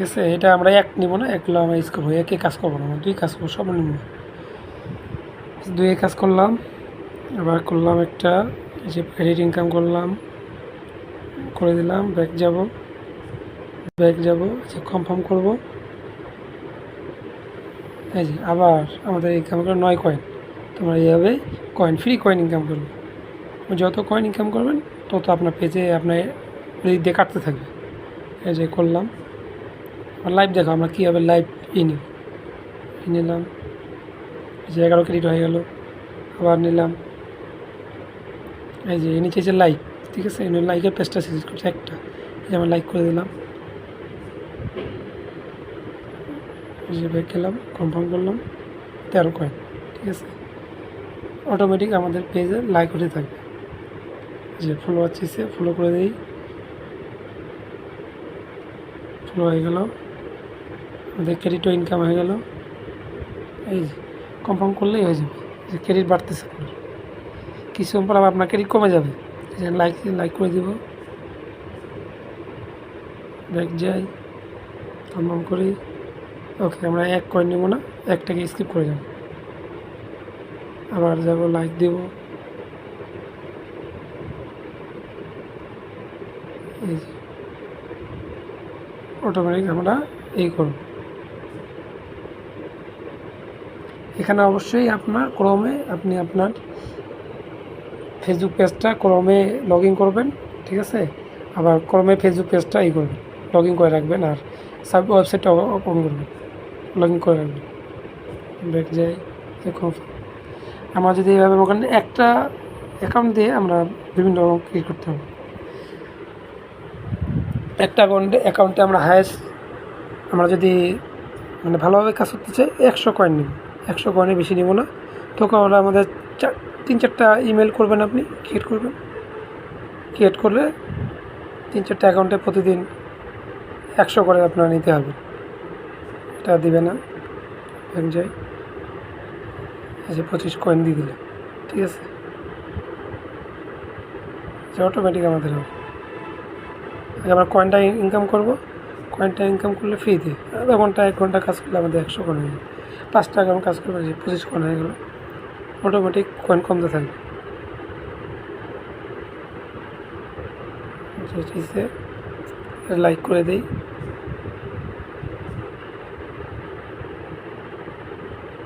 আছে। এটা আমরা এক নিব না, একগুলো আমরা ইউজ করবো, একে কাজ করবো না, আমরা দুই কাজ করবো সর্বনিম্ন। দুই কাজ করলাম, আবার করলাম একটা যে ক্রেডিট ইনকাম করলাম, করে দিলাম, ব্যাক যাব যে কনফার্ম করব। এই যে আবার আমাদের ইনকাম করে 9 কয়েন। তোমরা এইভাবে ফ্রি কয়েন ইনকাম করবে। যত কয়েন ইনকাম করবেন তত আপনার পেজে আপনার দিক দিয়ে কাটতে থাকবে। এই যে করলাম, আর লাইভ দেখো আমরা কীভাবে লাইভ নিলাম। এই যে 11 ক্রেডিট হয়ে গেল, আবার নিলাম। এই যে নিচে যে লাইক, ঠিক আছে, লাইকের পেজটা সিলেক্ট করছে একটা, এই আমরা লাইক করে দিলাম। এই যে ব্যাক গেলাম, কনফার্ম করলাম, 13 কয়েন, ঠিক আছে। অটোমেটিক আমাদের পেজে লাইক হতে থাকবে। যে ফলোয়ার চেয়েছে, ফলো করে দিই, ফলো হয়ে গেল, আমাদের ক্রেডিটও ইনকাম হয়ে গেল। এই যে কনফার্ম করলেই হয়ে যাবে, যে ক্রেডিট বাড়তেছে। কিছু পর আবার আপনার ক্রেডিট কমে যাবে। লাইক করে দিব, ব্যাক যাই, কনফার্ম করি। ওকে, আমরা 1 কয়েন নেব না, একটাকে স্কিপ করে যাব। আবার যাব, লাইক দেব, এই যে অটোমেটিক আমরা এই করব। এখানে অবশ্যই আপনার ক্রমে আপনি আপনার ফেসবুক পেজটা ক্রমে লগ ইন করবেন, ঠিক আছে। আবার ক্রমে ফেসবুক পেজটা করবেন, লগ ইন করে রাখবেন, আর ওয়েবসাইটটা ওপেন করবেন, লগ ইন করে রাখবেন। ব্যাক যাই, দেখুন আমরা যদি এইভাবে ওখানে একটা অ্যাকাউন্ট দিয়ে আমরা বিভিন্ন রকম ক্লিক করতে হবে। একটা অ্যাকাউন্টে আমরা হায়েস্ট, আমরা যদি মানে ভালোভাবে কাজ করতে চাই 100 কয়েন নিব, 100 কয়েনের বেশি নিব না। তখন আমরা আমাদের 3-4টা ইমেল করবেন, আপনি ক্রিয়েট করলে 3-4টা অ্যাকাউন্টে প্রতিদিন 100 করে আপনারা নিতে হবে। এটা দিবে না, ব্যাক যাই, এই যে 25 কয়েন দিয়ে দিলে, ঠিক আছে। যে অটোমেটিক আমাদের হবে। আমরা কয়েনটা ইনকাম করব, কয়েনটা ইনকাম করলে ফ্রিতে আধা ঘন্টা 1 ঘন্টা কাজ করলে আমাদের 100 কয়েন হয়ে যাবে। 5 টাকা আমরা কাজ করবো, যে 25 কয়েন হয়ে গেল, অটোমেটিক কয়েন কমতে থাকবে। লাইক করে দিই।